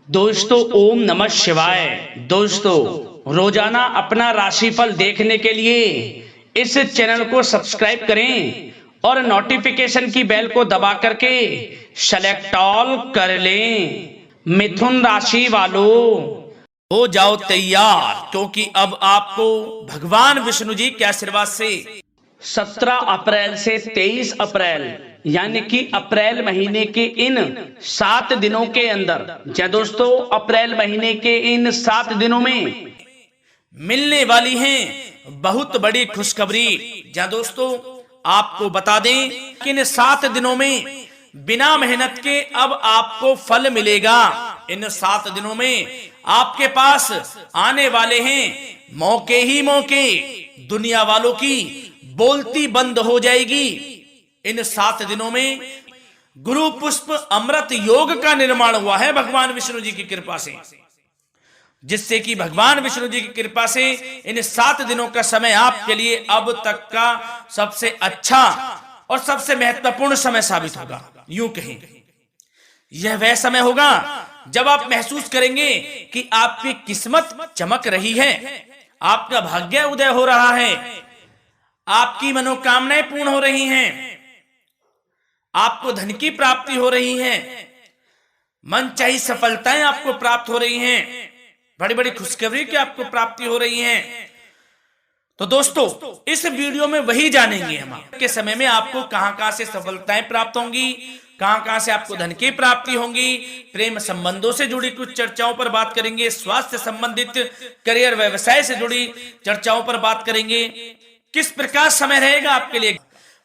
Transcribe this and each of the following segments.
दोस्तों ओम नमः शिवाय। दोस्तों रोजाना अपना राशिफल देखने के लिए इस चैनल को सब्सक्राइब करें और नोटिफिकेशन की बेल को दबा करके सेलेक्ट ऑल कर लें। मिथुन राशि वालों हो जाओ तैयार, क्योंकि अब आपको भगवान विष्णु जी के आशीर्वाद से 17 अप्रैल से 23 अप्रैल यानी कि अप्रैल महीने के इन 7 दिनों के अंदर, क्या दोस्तों अप्रैल महीने के इन 7 दिनों में मिलने वाली हैं बहुत बड़ी खुशखबरी। क्या दोस्तों आपको बता दें कि इन 7 दिनों में बिना मेहनत के अब आपको फल मिलेगा। इन 7 दिनों में आपके पास आने वाले हैं मौके ही मौके। दुनिया वालों की बोलती बंद हो जाएगी। इन 7 दिनों में गुरु पुष्प अमृत योग का निर्माण हुआ है भगवान विष्णु जी की कृपा से, जिससे कि भगवान विष्णु जी की कृपा से इन 7 दिनों का समय आपके लिए अब तक का सबसे अच्छा और सबसे महत्वपूर्ण समय साबित होगा। यूं कहें यह वह समय होगा जब आप महसूस करेंगे कि आपकी किस्मत चमक रही है, आपका भाग्य उदय हो रहा है, आपकी मनोकामनाएं पूर्ण हो रही हैं, आपको धन की प्राप्ति हो रही है, मनचाही सफलताएं आपको प्राप्त हो रही हैं, बड़ी बड़ी खुशखबरी की आपको प्राप्ति हो रही है। तो दोस्तों इस वीडियो में वही जानेंगे हम के समय में आपको कहां से सफलताएं प्राप्त होंगी, कहां से आपको धन की प्राप्ति होंगी, प्रेम संबंधों से जुड़ी कुछ चर्चाओं पर बात करेंगे, स्वास्थ्य संबंधित करियर व्यवसाय से जुड़ी चर्चाओं पर बात करेंगे। किस प्रकार समय रहेगा आपके लिए,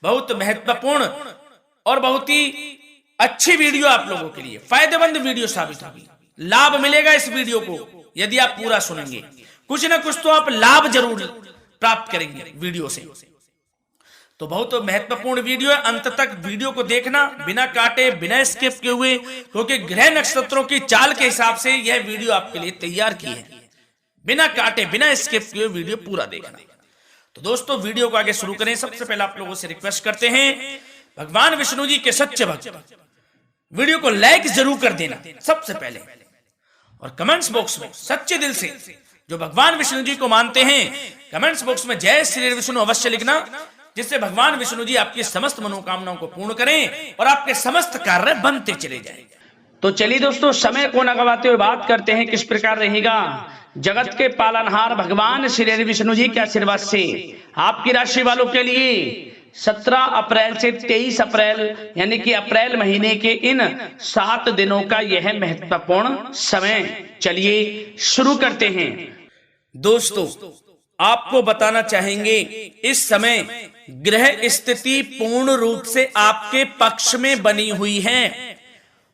बहुत महत्वपूर्ण और बहुत ही अच्छी वीडियो आप लोगों के लिए फायदेमंद वीडियो साबित होगी। लाभ मिलेगा इस वीडियो को यदि आप पूरा सुनेंगे, कुछ ना कुछ तो आप लाभ जरूर प्राप्त करेंगे वीडियो से। तो बहुत महत्वपूर्ण वीडियो है, अंत तक वीडियो को देखना बिना काटे बिना स्किप किए हुए, क्योंकि ग्रह नक्षत्रों की चाल के हिसाब से यह वीडियो आपके लिए तैयार की है। बिना काटे बिना स्किप किए वीडियो पूरा देखना। तो दोस्तों वीडियो को आगे शुरू करें। सबसे पहले आप लोगों से रिक्वेस्ट करते हैं, भगवान विष्णु जी के सच्चे भक्त वीडियो को लाइक जरूर कर देना सबसे पहले, और कमेंट्स बॉक्स में सच्चे दिल से जो भगवान विष्णु जी को मानते हैं कमेंट्स बॉक्स में जय श्री विष्णु अवश्य लिखना, जिससे भगवान विष्णु जी आपकी समस्त मनोकामनाओं को पूर्ण करें और आपके समस्त कार्य बनते चले जाएं। तो चलिए दोस्तों समय को न गवाते हुए बात करते हैं किस प्रकार रहेगा जगत के पालनहार भगवान श्री विष्णु जी के आशीर्वाद से आपकी राशि वालों के लिए 17 अप्रैल से 23 अप्रैल यानी कि अप्रैल महीने के इन 7 दिनों का यह महत्वपूर्ण समय। चलिए शुरू करते हैं। दोस्तों आपको बताना चाहेंगे इस समय ग्रह स्थिति पूर्ण रूप से आपके पक्ष में बनी हुई है।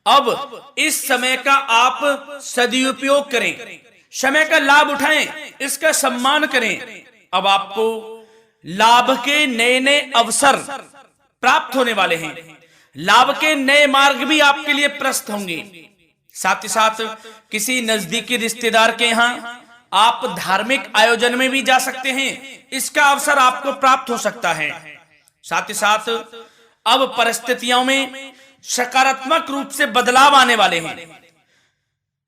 अब इस समय का आप सदुपयोग करें, समय का लाभ उठाएं, इसका सम्मान करें। अब आपको लाभ के नए नए अवसर प्राप्त होने वाले हैं, लाभ के नए मार्ग भी आपके लिए प्रशस्त होंगे। साथ ही साथ किसी नजदीकी रिश्तेदार के यहाँ आप धार्मिक आयोजन में भी जा सकते हैं, इसका अवसर आपको प्राप्त हो सकता है। साथ ही साथ अब परिस्थितियों में सकारात्मक रूप से बदलाव आने वाले हैं।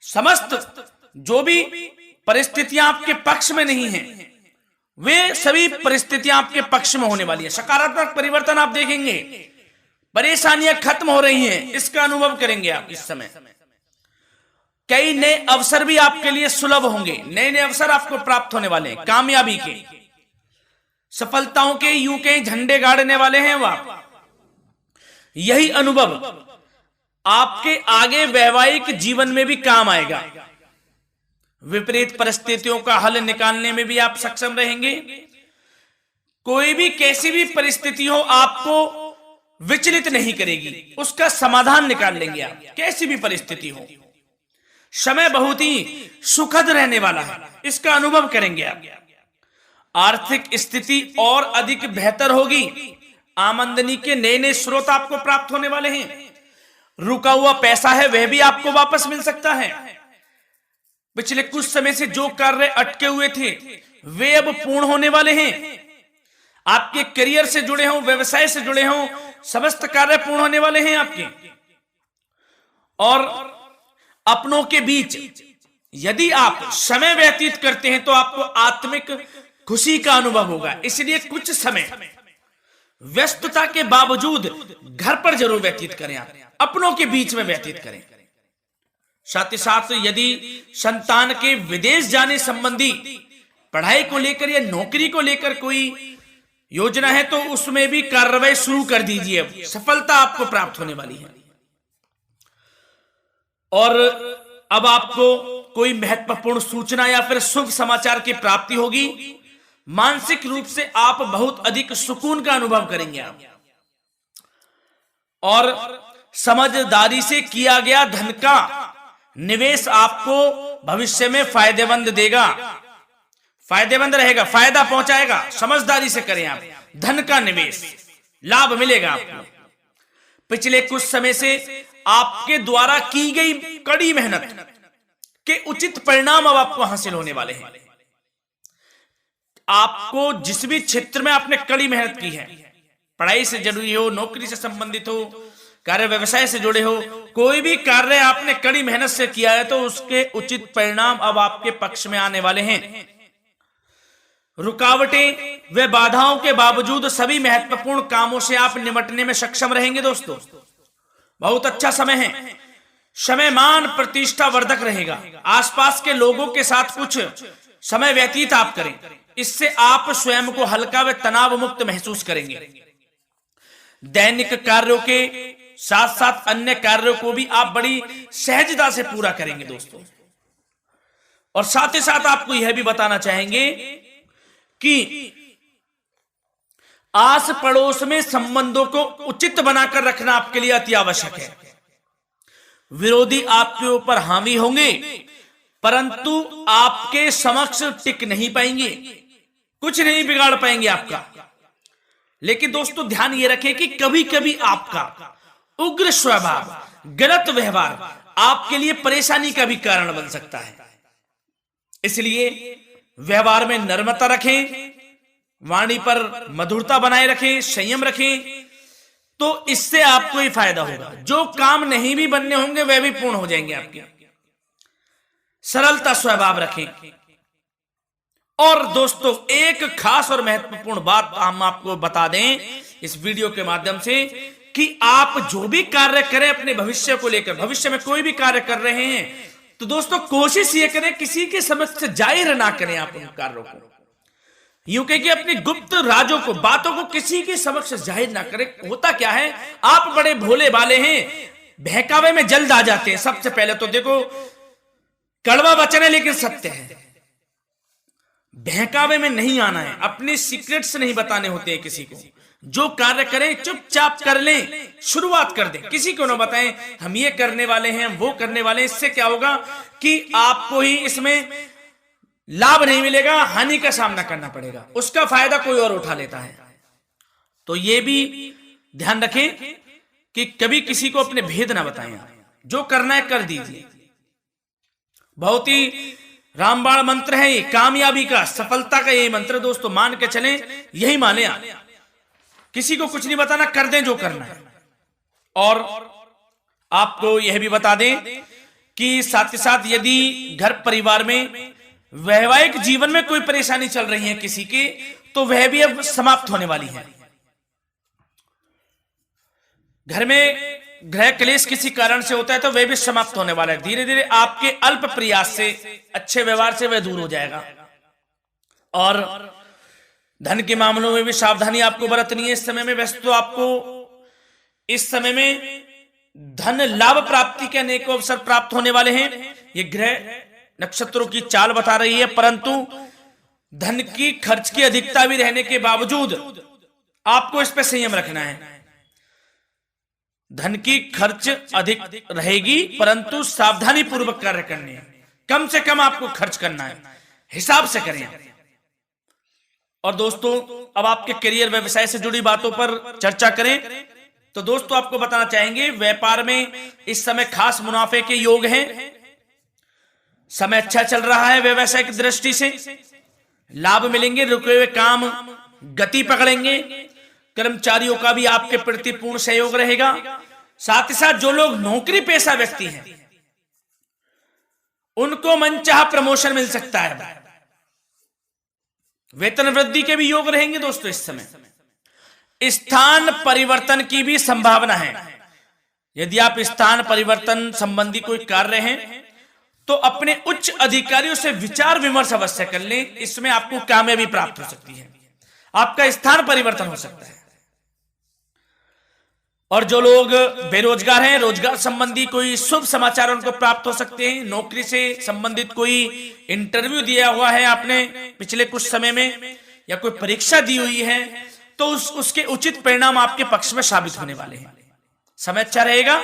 समस्त जो भी परिस्थितियां आपके पक्ष में नहीं हैं, वे सभी परिस्थितियां आपके पक्ष में होने वाली है। सकारात्मक परिवर्तन आप देखेंगे, परेशानियां खत्म हो रही हैं, इसका अनुभव करेंगे आप इस समय। कई नए अवसर भी आपके लिए सुलभ होंगे, नए नए अवसर आपको प्राप्त होने वाले हैं, कामयाबी के, सफलताओं के, यूं के झंडे गाड़ने वाले हैं वह। यही अनुभव आपके आगे वैवाहिक जीवन में भी काम आएगा। विपरीत परिस्थितियों का हल निकालने में भी आप सक्षम रहेंगे। कोई भी कैसी भी परिस्थिति हो आपको विचलित नहीं करेगी, उसका समाधान निकाल लेंगे आप, कैसी भी परिस्थिति हो। समय बहुत ही सुखद रहने वाला है, इसका अनुभव करेंगे आप। आर्थिक स्थिति और अधिक बेहतर होगी, आमदनी के नए नए स्रोत आपको प्राप्त होने वाले हैं। रुका हुआ पैसा है वह भी आपको वापस मिल सकता है। पिछले कुछ समय से जो कार्य अटके हुए थे वे अब पूर्ण होने वाले हैं। आपके करियर से जुड़े हों, व्यवसाय से जुड़े हों, समस्त कार्य पूर्ण होने वाले हैं आपके। और अपनों के बीच यदि आप समय व्यतीत करते हैं तो आपको आत्मिक खुशी का अनुभव होगा। इसलिए कुछ समय व्यस्तता के बावजूद घर पर जरूर व्यतीत करें, आप अपनों के बीच में व्यतीत करें। साथ ही साथ यदि संतान के विदेश जाने संबंधी पढ़ाई को लेकर या नौकरी को लेकर कोई योजना है तो उसमें भी कार्रवाई शुरू कर दीजिए, सफलता आपको प्राप्त होने वाली है। और अब आपको कोई महत्वपूर्ण सूचना या फिर शुभ समाचार की प्राप्ति होगी। मानसिक रूप से आप बहुत अधिक सुकून का अनुभव करेंगे आप, और समझदारी से किया गया धन का निवेश आपको भविष्य में फायदेमंद देगा, फायदेमंद रहेगा, फायदा पहुंचाएगा। समझदारी से करें आप, धन का निवेश, लाभ मिलेगा आपको। पिछले कुछ समय से आपके द्वारा की गई कड़ी मेहनत के उचित परिणाम अब आपको हासिल होने वाले हैं। आपको जिस भी क्षेत्र में आपने कड़ी मेहनत की है, पढ़ाई से जुड़ी हो, नौकरी से संबंधित हो, कार्य व्यवसाय से जुड़े हो, कोई भी कार्य आपने कड़ी मेहनत से किया है तो उसके उचित परिणाम अब आपके पक्ष में आने वाले हैं। रुकावटें व बाधाओं के बावजूद सभी महत्वपूर्ण कामों से आप निपटने में सक्षम रहेंगे। दोस्तों बहुत अच्छा समय है, समय मान प्रतिष्ठा वर्धक रहेगा। आसपास के लोगों के साथ कुछ समय व्यतीत आप करें, इससे आप स्वयं को हल्का व तनाव मुक्त महसूस करेंगे। दैनिक कार्यों के साथ साथ अन्य कार्यों को भी आप बड़ी सहजता से पूरा करेंगे दोस्तों। और साथ ही साथ आपको यह भी बताना चाहेंगे कि आस पड़ोस में संबंधों को उचित बनाकर रखना आपके लिए अति आवश्यक है। विरोधी आपके ऊपर हावी होंगे परंतु आपके समक्ष टिक नहीं पाएंगे, कुछ नहीं बिगाड़ पाएंगे आपका। लेकिन दोस्तों ध्यान ये रखें कि कभी कभी आपका उग्र स्वभाव, गलत व्यवहार आपके लिए परेशानी का भी कारण बन सकता है। इसलिए व्यवहार में नम्रता रखें, वाणी पर मधुरता बनाए रखें, संयम रखें, तो इससे आपको ही फायदा होगा। जो काम नहीं भी बनने होंगे वह भी पूर्ण हो जाएंगे आपके। सरलता स्वभाव रखें। और दोस्तों एक खास और महत्वपूर्ण बात हम आपको बता दें इस वीडियो के माध्यम से कि आप जो भी कार्य करें अपने भविष्य को लेकर, भविष्य में कोई भी कार्य कर रहे हैं तो दोस्तों कोशिश ये करें किसी के समक्ष जाहिर ना करें आप उन कार्यों को। यूं कह कि अपनी गुप्त राजों को, बातों को किसी के समक्ष जाहिर ना करें। होता क्या है, आप बड़े भोले भाले हैं, बहकावे में जल्द आ जाते हैं। सबसे पहले तो देखो कड़वा वचन है लेकिन सत्य है, बहकावे में नहीं आना है, अपने सीक्रेट्स नहीं बताने होते हैं किसी को। जो कार्य करें चुपचाप कर लें, शुरुआत कर दें, किसी को ना बताएं हम ये करने वाले हैं, वो करने वाले हैं। इससे क्या होगा कि आपको ही इसमें लाभ नहीं मिलेगा, हानि का सामना करना पड़ेगा, उसका फायदा कोई और उठा लेता है। तो ये भी ध्यान रखें कि कभी किसी को अपने भेद ना बताएं, जो करना है कर दीजिए। बहुत ही रामबाण मंत्र है ये, कामयाबी का, सफलता का यही मंत्र दोस्तों, मान के चलें, यही माने आप। किसी को कुछ नहीं बताना, कर दें जो करना है। और आपको यह भी बता दें कि साथ ही साथ यदि घर परिवार में वैवाहिक जीवन में कोई परेशानी चल रही है किसी की, तो वह भी अब समाप्त होने वाली है। घर में गृह क्लेश किसी कारण से होता है तो वह भी समाप्त होने वाला है। धीरे धीरे आपके अल्प प्रयास से, अच्छे व्यवहार से वह दूर हो जाएगा। और धन के मामलों में भी सावधानी आपको बरतनी है इस समय में। वैसे तो आपको इस समय में धन लाभ प्राप्ति के अनेक अवसर प्राप्त होने वाले हैं, ये ग्रह नक्षत्रों की चाल बता रही है। परंतु धन की खर्च की अधिकता भी रहने के बावजूद आपको इस पर संयम रखना है। धन की खर्च अधिक रहेगी परंतु सावधानी पूर्वक कार्य करने हैं, कम से कम आपको खर्च करना है, हिसाब से करें। और दोस्तों अब आपके करियर व्यवसाय से जुड़ी बातों पर चर्चा करें तो दोस्तों आपको बताना चाहेंगे व्यापार में इस समय खास मुनाफे के योग हैं। समय अच्छा चल रहा है, व्यवसाय की दृष्टि से लाभ मिलेंगे, रुके हुए काम गति पकड़ेंगे, कर्मचारियों का भी आपके प्रति पूर्ण सहयोग रहेगा। साथ ही साथ जो लोग नौकरी पेशा व्यक्ति हैं उनको मनचाहा प्रमोशन मिल सकता है। वेतन वृद्धि के भी योग रहेंगे दोस्तों इस समय। स्थान परिवर्तन की भी संभावना है। यदि आप स्थान परिवर्तन संबंधी कोई कार्य हैं तो अपने उच्च अधिकारियों से विचार विमर्श अवश्य कर लें, इसमें आपको कामयाबी प्राप्त हो सकती है, आपका स्थान परिवर्तन हो सकता है। और जो लोग बेरोजगार हैं, रोजगार संबंधी कोई शुभ समाचार उनको प्राप्त हो सकते हैं। नौकरी से संबंधित कोई इंटरव्यू दिया हुआ है आपने पिछले कुछ समय में, या कोई परीक्षा दी हुई है, तो उसके उचित परिणाम आपके पक्ष में साबित होने वाले हैं। समय अच्छा रहेगा।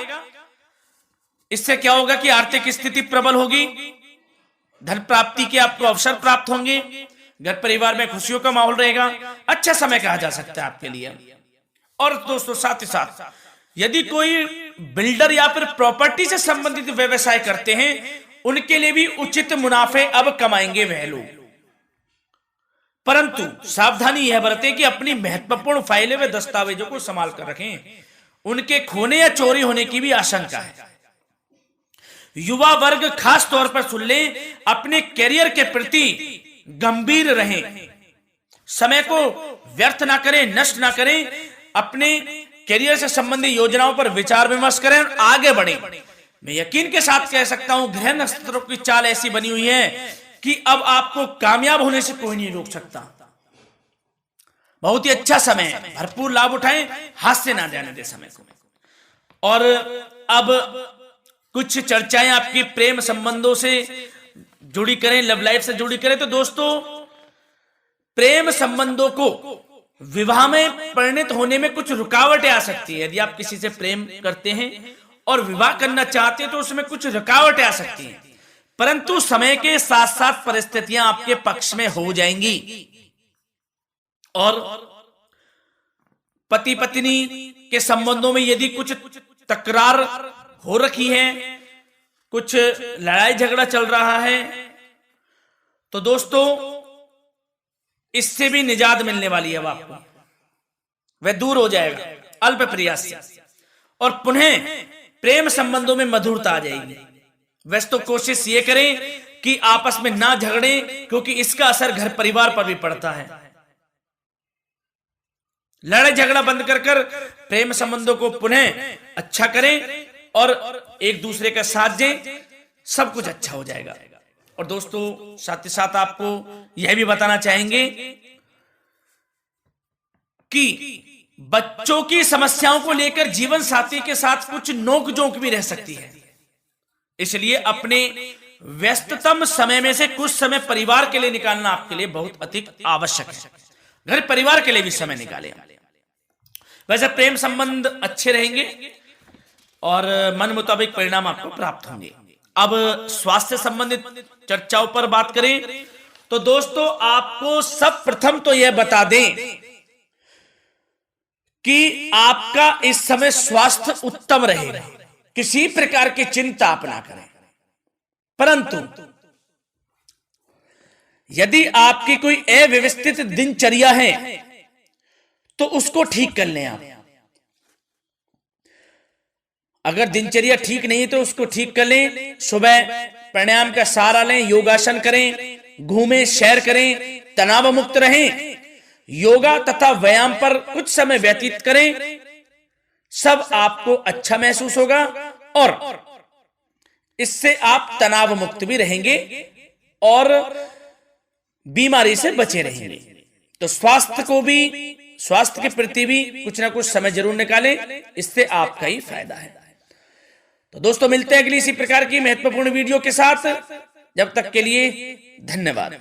इससे क्या होगा कि आर्थिक स्थिति प्रबल होगी, धन प्राप्ति के आपको अवसर प्राप्त होंगे, घर परिवार में खुशियों का माहौल रहेगा। अच्छा समय कहा जा सकता है आपके लिए। और दोस्तों साथ ही साथ यदि कोई बिल्डर या फिर प्रॉपर्टी से संबंधित व्यवसाय करते हैं, उनके लिए भी उचित मुनाफे अब कमाएंगे वह लोग। परंतु सावधानी यह बरतें कि अपनी महत्वपूर्ण फाइलें व दस्तावेजों को संभाल कर रखें, उनके खोने या चोरी होने की भी आशंका है। युवा वर्ग खास तौर पर सुन लें, अपने कैरियर के प्रति गंभीर रहें, समय को व्यर्थ ना करें, नष्ट ना करें, अपने कैरियर से संबंधित योजनाओं पर विचार विमर्श करें और आगे बढ़ें। मैं यकीन के साथ कह सकता हूं, ग्रह नक्षत्रों की चाल ऐसी बनी हुई है कि अब आपको कामयाब होने से कोई नहीं रोक सकता। बहुत ही अच्छा समय है, भरपूर लाभ उठाएं, हाथ से ना जाने दे समय को। और अब कुछ चर्चाएं आपकी प्रेम संबंधों से जुड़ी करें, लव लाइफ से जुड़ी करें। तो दोस्तों प्रेम संबंधों को विवाह में परिणत होने में कुछ रुकावटें आ सकती है। यदि आप किसी से प्रेम करते हैं और विवाह करना चाहते हैं तो उसमें कुछ रुकावटें आ सकती हैं, परंतु समय के साथ साथ परिस्थितियां आपके पक्ष में हो जाएंगी। और पति पत्नी के संबंधों में यदि कुछ तकरार हो रखी है, कुछ लड़ाई झगड़ा चल रहा है, तो दोस्तों इससे भी निजात मिलने वाली है। अब आपको वह दूर हो जाएगा अल्प प्रयास से, और पुनः प्रेम संबंधों में मधुरता आ जाएगी। वैसे तो कोशिश ये करें कि आपस में ना झगड़ें, क्योंकि इसका असर घर परिवार पर भी पड़ता है। लड़ाई झगड़ा बंद कर प्रेम संबंधों को पुनः अच्छा करें और एक दूसरे का साथ दें, सब कुछ अच्छा हो जाएगा। और दोस्तों साथ ही साथ आपको यह भी बताना चाहेंगे कि बच्चों की समस्याओं को लेकर जीवन साथी के साथ कुछ नोकझोंक भी रह सकती है, इसलिए अपने व्यस्ततम समय में से कुछ समय परिवार के लिए निकालना आपके लिए बहुत अधिक आवश्यक है। घर परिवार के लिए भी समय निकालें। वैसे प्रेम संबंध अच्छे रहेंगे और मन मुताबिक परिणाम आपको प्राप्त होंगे। अब स्वास्थ्य संबंधित चर्चाओं पर बात करें तो दोस्तों आपको सब प्रथम तो यह बता दें कि आपका इस समय स्वास्थ्य उत्तम रहेगा, किसी प्रकार की चिंता आप ना करें। परंतु यदि आपकी कोई अव्यवस्थित दिनचर्या है तो उसको ठीक कर लें आप। अगर दिनचर्या ठीक नहीं तो उसको ठीक कर लें। सुबह प्राणायाम का सहारा लें, योगासन करें, घूमें, सैर करें, तनाव मुक्त रहें, योगा तथा व्यायाम पर कुछ समय व्यतीत करें। सब आपको अच्छा महसूस होगा और इससे आप तनाव मुक्त भी रहेंगे और बीमारी से बचे रहेंगे। तो स्वास्थ्य के प्रति भी कुछ ना कुछ समय जरूर निकालें, इससे आपका ही फायदा है। तो दोस्तों मिलते हैं अगली इसी प्रकार की महत्वपूर्ण वीडियो के साथ। जब तक के लिए धन्यवाद।